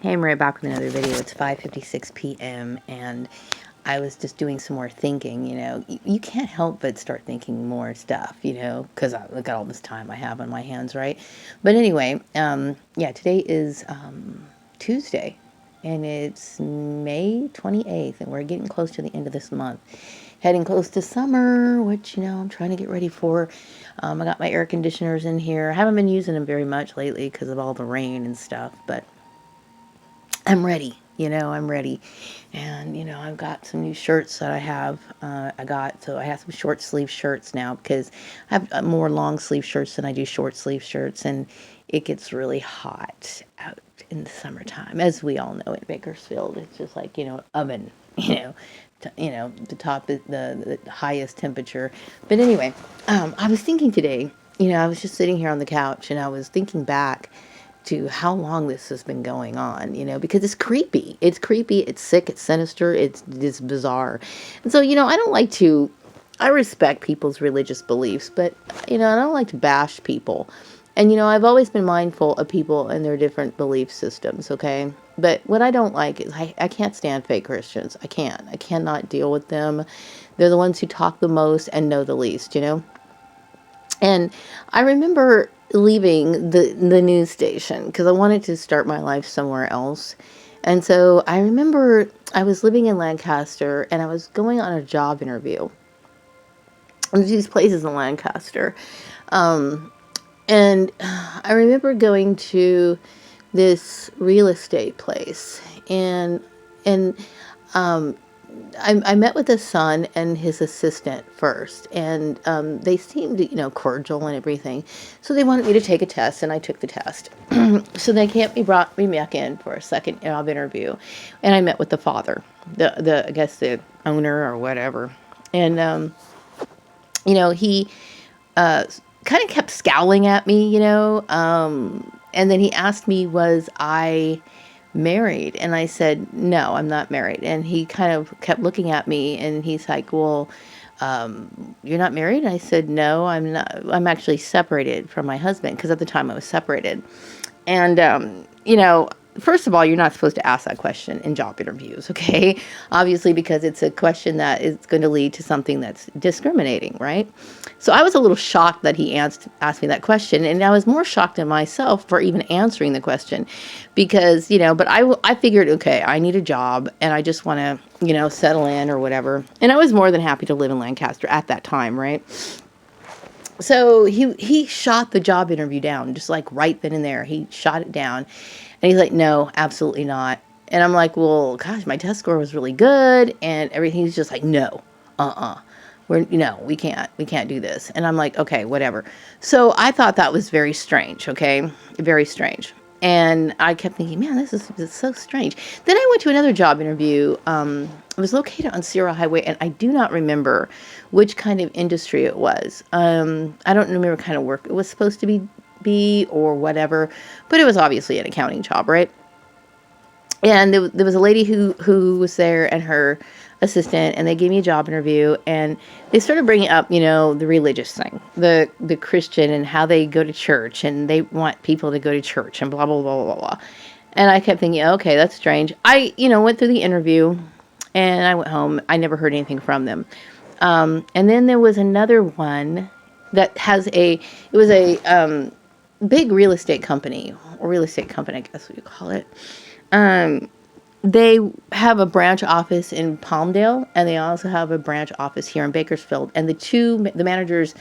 Hey, I'm right back with another video. It's 5:56 p.m. and I was just doing some more thinking. You can't help but start thinking more stuff, because I look at all this time I have on my hands, right? But anyway, yeah, today is Tuesday, and it's May 28th, and we're getting close to the end of this month. Heading close to summer, which, I'm trying to get ready for. I got my air conditioners in here. I haven't been using them very much lately because of all the rain and stuff, but I'm ready. I'm ready. And, I've got some new shirts that I have. So I have some short sleeve shirts now because I have more long sleeve shirts than I do short sleeve shirts. And it gets really hot out in the summertime, as we all know in Bakersfield. It's just like, oven, the top, the highest temperature. But anyway, I was thinking today, I was just sitting here on the couch and I was thinking back to how long this has been going on, because it's creepy. It's creepy, it's sick, it's sinister, it's bizarre. And so, I respect people's religious beliefs, but, I don't like to bash people. And, I've always been mindful of people and their different belief systems, okay? But what I don't like is I can't stand fake Christians. I cannot deal with them. They're the ones who talk the most and know the least, And I remember leaving the news station because I wanted to start my life somewhere else. And so I remember I was living in Lancaster and I was going on a job interview. There's these places in Lancaster. And I remember going to this real estate place and I met with the son and his assistant first, and they seemed, cordial and everything. So they wanted me to take a test, and I took the test. So they brought me back in for a second job interview, and I met with the father, I guess the owner or whatever, and he kind of kept scowling at me, and then he asked me, was I married? And I said, no, I'm not married. And he kind of kept looking at me and he's like, well, you're not married? And I said, no, I'm not. I'm actually separated from my husband, because at the time I was separated. And, first of all, you're not supposed to ask that question in job interviews, okay? Obviously, because it's a question that is going to lead to something that's discriminating, right? So I was a little shocked that he asked me that question, and I was more shocked at myself for even answering the question, because, but I figured, okay, I need a job, and I just want to, settle in or whatever. And I was more than happy to live in Lancaster at that time, right? So he shot the job interview down, just like right then and there. He shot it down. And he's like, no, absolutely not. And I'm like, well, gosh, my test score was really good and everything. He's just like, no, we can't do this. And I'm like, okay, whatever. So I thought that was very strange, okay? Very strange. And I kept thinking, man, this is so strange. Then I went to another job interview. It was located on Sierra Highway, and I do not remember which kind of industry it was. I don't remember what kind of work it was supposed to be or whatever, but it was obviously an accounting job, right? And there was a lady who was there and her assistant, and they gave me a job interview, and they started bringing up, the religious thing, the Christian, and how they go to church, and they want people to go to church, and blah, blah, blah, blah, blah. And I kept thinking, okay, that's strange. I, went through the interview, and I went home. I never heard anything from them. And then there was another one that it was a big real estate company, I guess what you call it. They have a branch office in Palmdale, and they also have a branch office here in Bakersfield. And the managers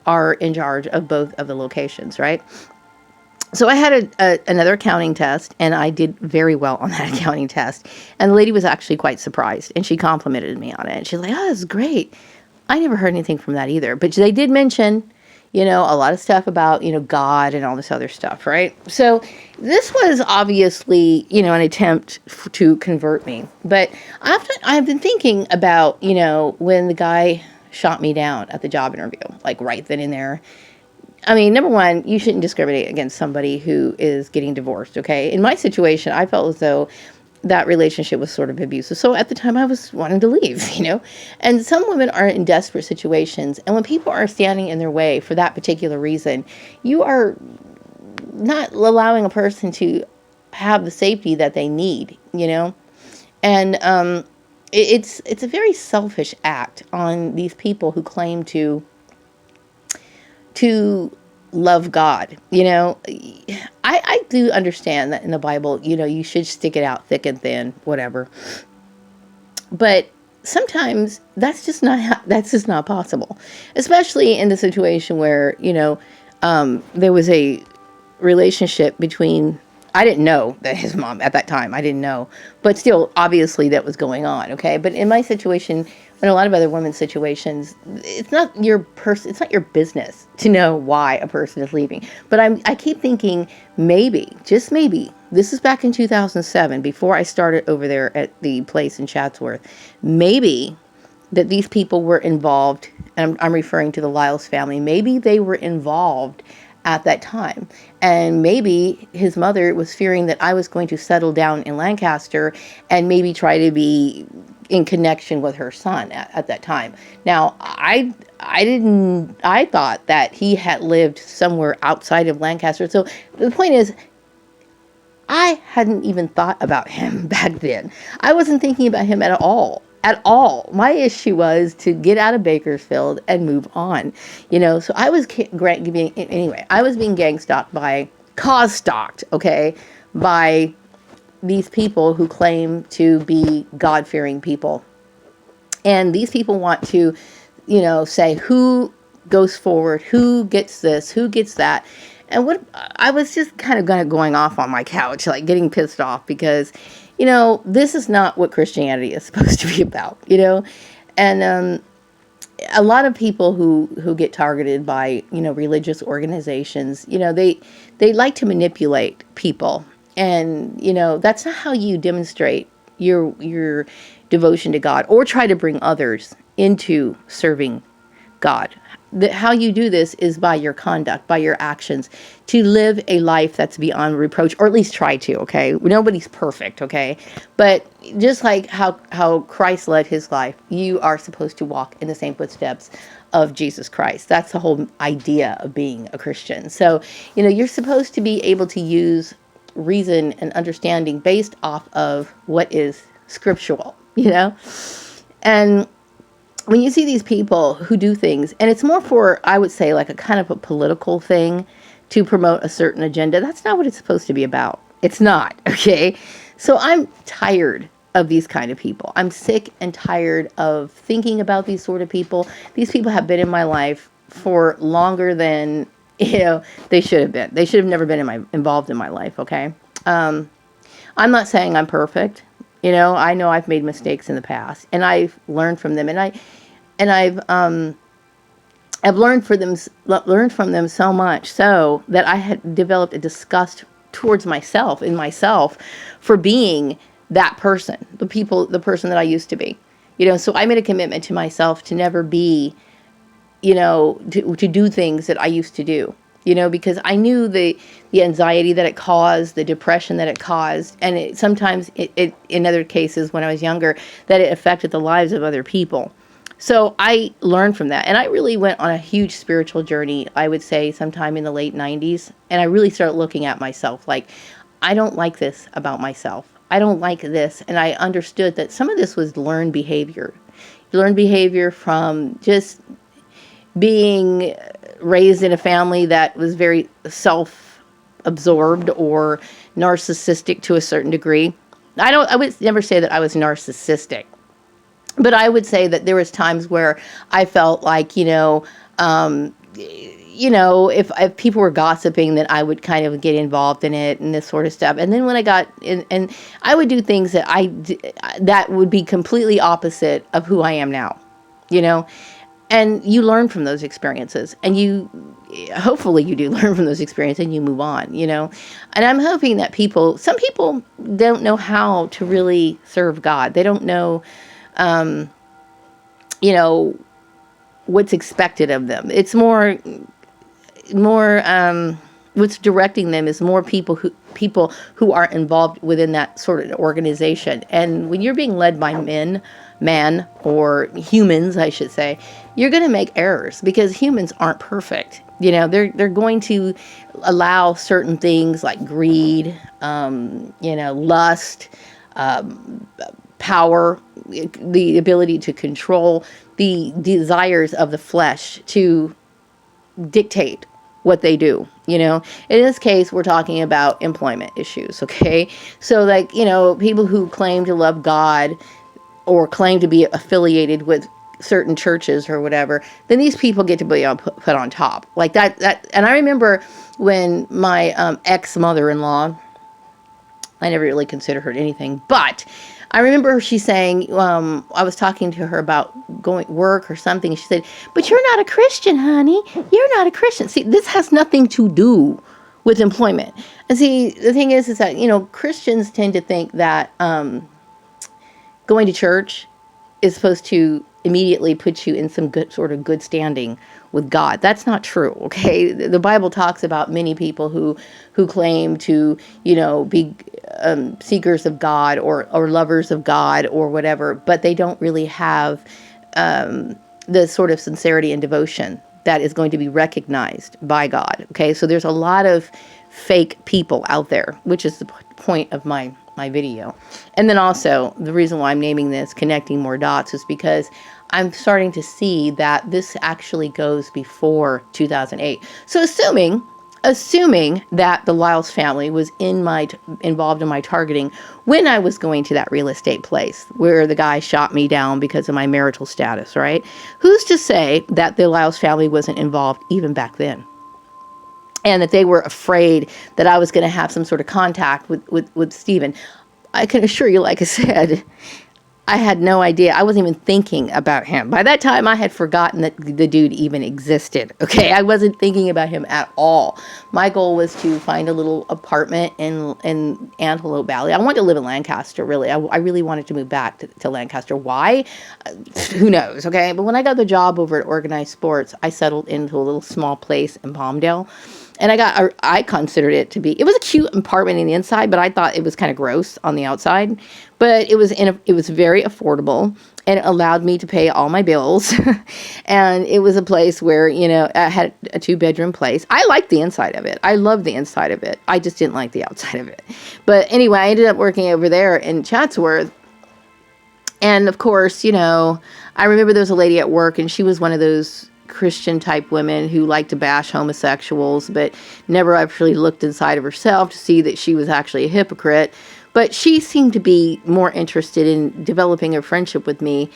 are in charge of both of the locations, right? So I had another accounting test, and I did very well on that accounting test. And the lady was actually quite surprised, and she complimented me on it. And she's like, oh, that's great. I never heard anything from that either. But they did mention, a lot of stuff about, God and all this other stuff, right? So this was obviously, an attempt to convert me. But I've been thinking about, when the guy shot me down at the job interview, like right then and there. I mean, number one, you shouldn't discriminate against somebody who is getting divorced, okay? In my situation, I felt as though that relationship was sort of abusive. So at the time I was wanting to leave, and some women are in desperate situations. And when people are standing in their way for that particular reason, you are not allowing a person to have the safety that they need, And it's a very selfish act on these people who claim to love God. I do understand that in the Bible, you should stick it out thick and thin, whatever. But sometimes that's just not possible, especially in the situation where, there was a relationship between, I didn't know that his mom at that time, I didn't know, but still, obviously that was going on. Okay. But in my situation, in a lot of other women's situations, it's not your business to know why a person is leaving. But I keep thinking, maybe, just maybe, this is back in 2007, before I started over there at the place in Chatsworth, maybe that these people were involved, and I'm referring to the Lyles family, maybe they were involved at that time. And maybe his mother was fearing that I was going to settle down in Lancaster and maybe try to be in connection with her son at that time. Now, I thought that he had lived somewhere outside of Lancaster. So the point is, I hadn't even thought about him back then. I wasn't thinking about him at all. At all. My issue was to get out of Bakersfield and move on. So I was I was being cause-stalked, okay, by these people who claim to be God-fearing people. And these people want to, say who goes forward, who gets this, who gets that. And I was just kind of going off on my couch, like getting pissed off because, this is not what Christianity is supposed to be about, And a lot of people who get targeted by, religious organizations, they like to manipulate people. And, that's not how you demonstrate your devotion to God or try to bring others into serving God. How you do this is by your conduct, by your actions, to live a life that's beyond reproach, or at least try to, okay? Nobody's perfect, okay? But just like how Christ led his life, you are supposed to walk in the same footsteps of Jesus Christ. That's the whole idea of being a Christian. So, you're supposed to be able to use reason and understanding based off of what is scriptural, And when you see these people who do things, and it's more for, I would say, like a kind of a political thing to promote a certain agenda, that's not what it's supposed to be about. It's not, okay? So I'm tired of these kind of people. I'm sick and tired of thinking about these sort of people. These people have been in my life for longer than, they should have been. They should have never been involved in my life, okay? I'm not saying I'm perfect. I know I've made mistakes in the past, and I've learned from them, and I've learned from them so much so that I had developed a disgust towards myself for being that person, the person that I used to be. So I made a commitment to myself to never be, to do things that I used to do. Because I knew the anxiety that it caused, the depression that it caused, and sometimes in other cases when I was younger, that it affected the lives of other people. So I learned from that, and I really went on a huge spiritual journey, I would say sometime in the late 90s, and I really started looking at myself like, I don't like this about myself. I don't like this, and I understood that some of this was learned behavior. Learned behavior from just being raised in a family that was very self-absorbed or narcissistic to a certain degree. I would never say that I was narcissistic, but I would say that there was times where I felt like, if people were gossiping, then I would kind of get involved in it and this sort of stuff. And then when I got in, and I would do things that would be completely opposite of who I am now, And you learn from those experiences, and hopefully you do learn from those experiences and you move on, And I'm hoping that some people don't know how to really serve God. They don't know, what's expected of them. It's more, what's directing them is more people who are involved within that sort of organization. And when you're being led by man, or humans, I should say, you're going to make errors because humans aren't perfect. They're going to allow certain things like greed, lust, power, the ability to control the desires of the flesh to dictate what they do. In this case, we're talking about employment issues. Okay. So people who claim to love God or claim to be affiliated with certain churches or whatever, then these people get to be put on top like that. And I remember when my ex-mother-in-law, I never really considered her anything, but I remember she saying, I was talking to her about going work or something. She said, "But you're not a Christian, honey. You're not a Christian." See, this has nothing to do with employment. And see, the thing is that, Christians tend to think that going to church is supposed to immediately put you in some good standing with God. That's not true. Okay. The Bible talks about many people who claim to, be seekers of God or lovers of God or whatever, but they don't really have the sort of sincerity and devotion that is going to be recognized by God. Okay. So there's a lot of fake people out there, which is the point of my video. And then also the reason why I'm naming this Connecting More Dots is because I'm starting to see that this actually goes before 2008. So assuming that the Lyles family was involved in my targeting when I was going to that real estate place where the guy shot me down because of my marital status, right? Who's to say that the Lyles family wasn't involved even back then? And that they were afraid that I was going to have some sort of contact with Stephen. I can assure you, like I said, I had no idea. I wasn't even thinking about him. By that time, I had forgotten that the dude even existed. Okay, I wasn't thinking about him at all. My goal was to find a little apartment in Antelope Valley. I wanted to live in Lancaster, really. I really wanted to move back to Lancaster. Why? Who knows, okay? But when I got the job over at Organized Sports, I settled into a little small place in Palmdale. And I considered it to be, it was a cute apartment in the inside, but I thought it was kind of gross on the outside. But it was very affordable, and it allowed me to pay all my bills. And it was a place where, I had a 2-bedroom place. I liked the inside of it. I loved the inside of it. I just didn't like the outside of it. But anyway, I ended up working over there in Chatsworth. And of course, I remember there was a lady at work, and she was one of those Christian type women who like to bash homosexuals, but never actually looked inside of herself to see that she was actually a hypocrite. But she seemed to be more interested in developing a friendship with me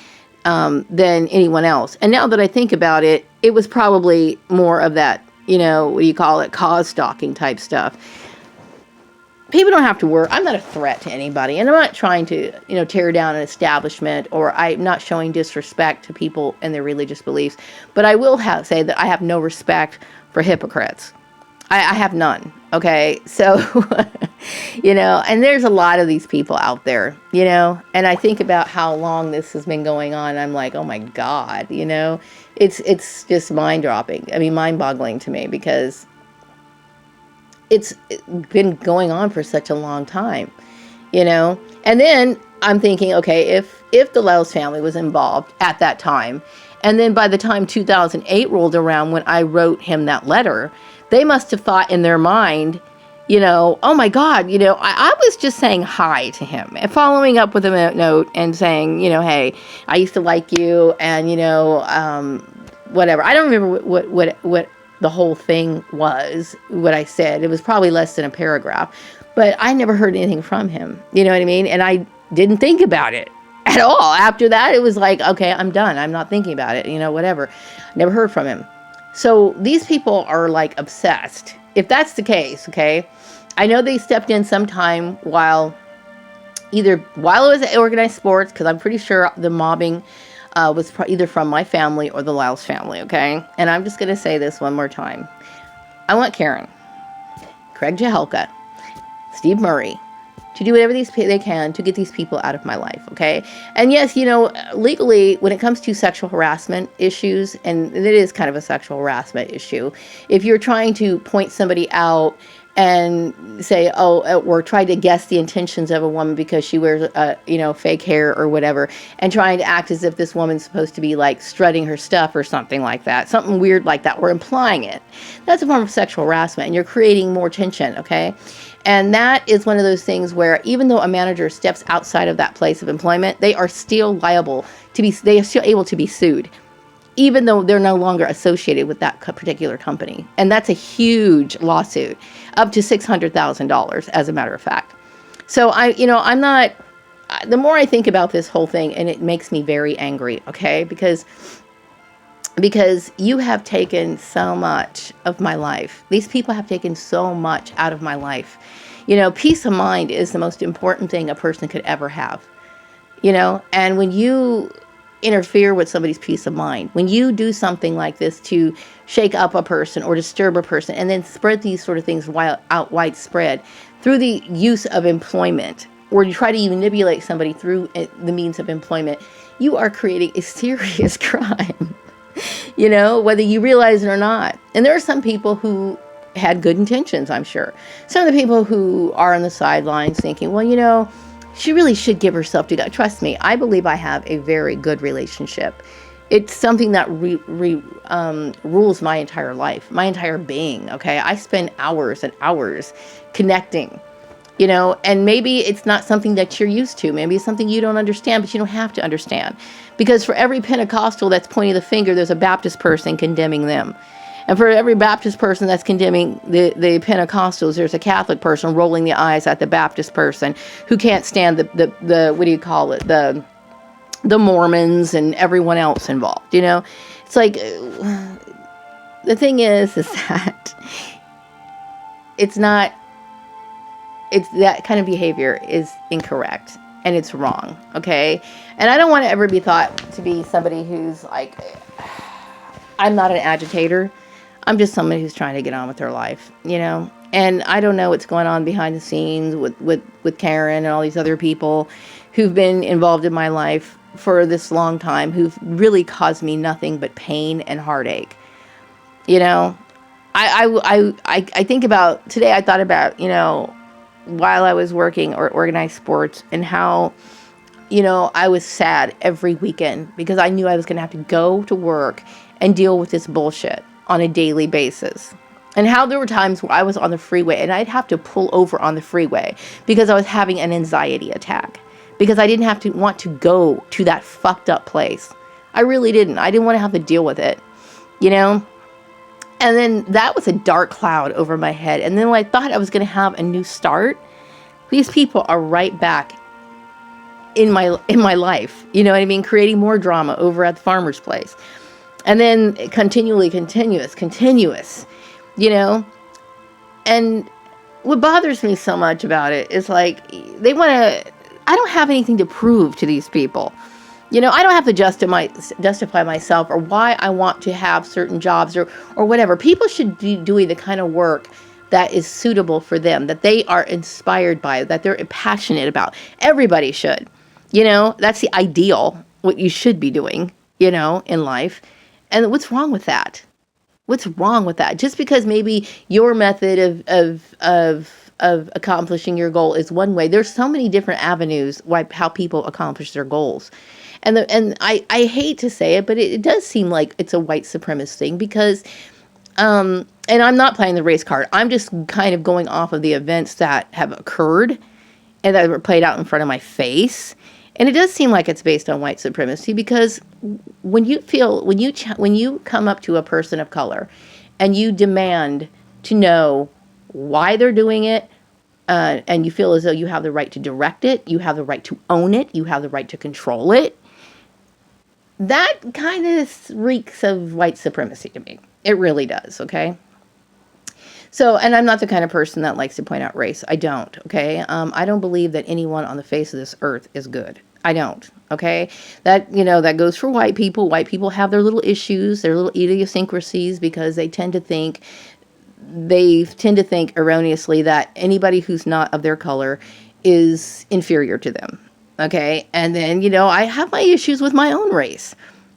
than anyone else. And now that I think about it, it was probably more of that, what do you call it, cause stalking type stuff. People don't have to worry. I'm not a threat to anybody, and I'm not trying to, tear down an establishment, or I'm not showing disrespect to people and their religious beliefs. But I will say that I have no respect for hypocrites. I have none. Okay, so and there's a lot of these people out there, and I think about how long this has been going on. I'm like, oh my God, it's just mind-boggling to me, because it's been going on for such a long time, and then I'm thinking, okay, if the Lyles family was involved at that time, and then by the time 2008 rolled around, when I wrote him that letter, they must have thought in their mind, oh my God, I was just saying hi to him and following up with a note and saying, hey, I used to like you, and whatever. I don't remember what the whole thing was, what I said. It was probably less than a paragraph, but I never heard anything from him. You know what I mean? And I didn't think about it at all. After that, it was like, okay, I'm done. I'm not thinking about it, whatever. Never heard from him. So these people are like obsessed. If that's the case, okay, I know they stepped in sometime while it was at Organized Sports, because I'm pretty sure the mobbing was either from my family or the Lyles family, okay? And I'm just going to say this one more time. I want Karen, Craig Jahelka, Steve Murray to do whatever they can to get these people out of my life, okay? And yes, legally, when it comes to sexual harassment issues, and it is kind of a sexual harassment issue, if you're trying to point somebody out and say, oh, or try to guess the intentions of a woman because she wears, fake hair or whatever, and trying to act as if this woman's supposed to be like strutting her stuff or something like that, something weird like that. We're implying it. That's a form of sexual harassment, and you're creating more tension, okay? And that is one of those things where even though a manager steps outside of that place of employment, they are still liable to be, they are still able to be sued, even though they're no longer associated with that particular company. And that's a huge lawsuit, up to $600,000, as a matter of fact. So I'm not, the more I think about this whole thing, and it makes me very angry, okay? Because you have taken so much of my life. These people have taken so much out of my life. Peace of mind is the most important thing a person could ever have. And when you interfere with somebody's peace of mind, when you do something like this to shake up a person or disturb a person and then spread these sort of things out widespread through the use of employment, or you try to manipulate somebody through the means of employment, you are creating a serious crime, whether you realize it or not. And there are some people who had good intentions, I'm sure. Some of the people who are on the sidelines thinking, well, she really should give herself to God. Trust me, I believe I have a very good relationship. It's something that rules my entire life, my entire being, okay? I spend hours and hours connecting, and maybe it's not something that you're used to. Maybe it's something you don't understand, but you don't have to understand. Because for every Pentecostal that's pointing the finger, there's a Baptist person condemning them. And for every Baptist person that's condemning the Pentecostals, there's a Catholic person rolling the eyes at the Baptist person who can't stand the what do you call it, the Mormons and everyone else involved. It's like, the thing is that it's that kind of behavior is incorrect and it's wrong, okay? And I don't want to ever be thought to be somebody who's like, I'm not an agitator. I'm just somebody who's trying to get on with their life, and I don't know what's going on behind the scenes with Karen and all these other people who've been involved in my life for this long time, who've really caused me nothing but pain and heartache. I think about today. I thought about, while I was working or organized sports, and how, I was sad every weekend because I knew I was going to have to go to work and deal with this bullshit on a daily basis. And how there were times where I was on the freeway and I'd have to pull over on the freeway because I was having an anxiety attack, because I didn't want to go to that fucked up place. I really didn't. I didn't want to have to deal with it, And then that was a dark cloud over my head. And then when I thought I was going to have a new start, these people are right back in my life. You know what I mean? Creating more drama over at the farmer's place. And then continuous, And what bothers me so much about it is like, I don't have anything to prove to these people. I don't have to justify myself or why I want to have certain jobs or whatever. People should be doing the kind of work that is suitable for them, that they are inspired by, that they're passionate about. Everybody should. That's the ideal, what you should be doing, in life. And what's wrong with that? What's wrong with that? Just because maybe your method of accomplishing your goal is one way, there's so many different avenues how people accomplish their goals. And I hate to say it, but it does seem like it's a white supremacist thing because, and I'm not playing the race card. I'm just kind of going off of the events that have occurred and that were played out in front of my face. And it does seem like it's based on white supremacy because when you come up to a person of color and you demand to know why they're doing it, and you feel as though you have the right to direct it, you have the right to own it, you have the right to control it, that kind of reeks of white supremacy to me. It really does, okay? So, and I'm not the kind of person that likes to point out race. I don't, okay? I don't believe that anyone on the face of this earth is good. I don't, okay? That goes for white people. White people have their little issues, their little idiosyncrasies, because they tend to think erroneously that anybody who's not of their color is inferior to them, okay? And then, I have my issues with my own race.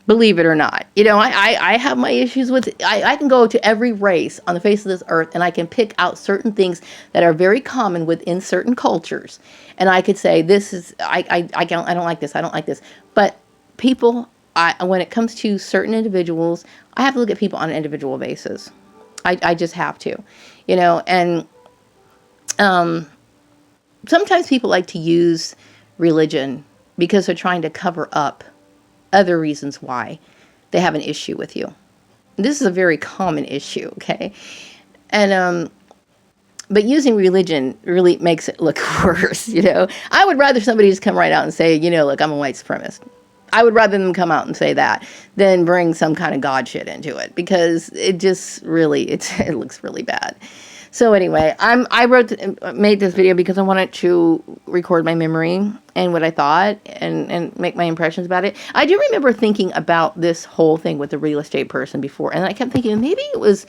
Believe it or not. I have my issues with, I can go to every race on the face of this earth and I can pick out certain things that are very common within certain cultures. And I could say, this is, I don't like this. I don't like this. But people, when it comes to certain individuals, I have to look at people on an individual basis. I just have to, and sometimes people like to use religion because they're trying to cover up other reasons why they have an issue with you. This is a very common issue, okay? And but using religion really makes it look worse, I would rather somebody just come right out and say, look, I'm a white supremacist. I would rather them come out and say that than bring some kind of God shit into it, because it just really, it looks really bad. So anyway, I made this video because I wanted to record my memory and what I thought and make my impressions about it. I do remember thinking about this whole thing with the real estate person before, and I kept thinking maybe it was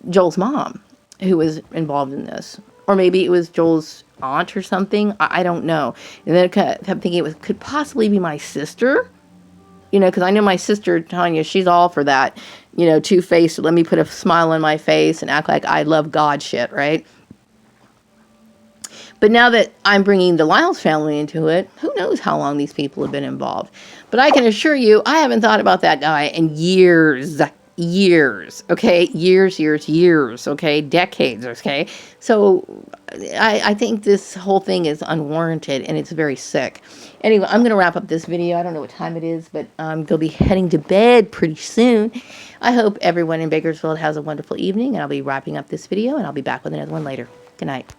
Joel's mom who was involved in this, or maybe it was Joel's aunt or something. I don't know. And then I kept thinking it could possibly be my sister. Because I know my sister, Tanya, she's all for that, two-faced, let me put a smile on my face and act like I love God shit, right? But now that I'm bringing the Lyles family into it, who knows how long these people have been involved. But I can assure you, I haven't thought about that guy in years, okay? Years, okay? Decades, okay? So I think this whole thing is unwarranted and it's very sick. Anyway, I'm going to wrap up this video. I don't know what time it is, but I'm going to be heading to bed pretty soon. I hope everyone in Bakersfield has a wonderful evening, and I'll be wrapping up this video, and I'll be back with another one later. Good night.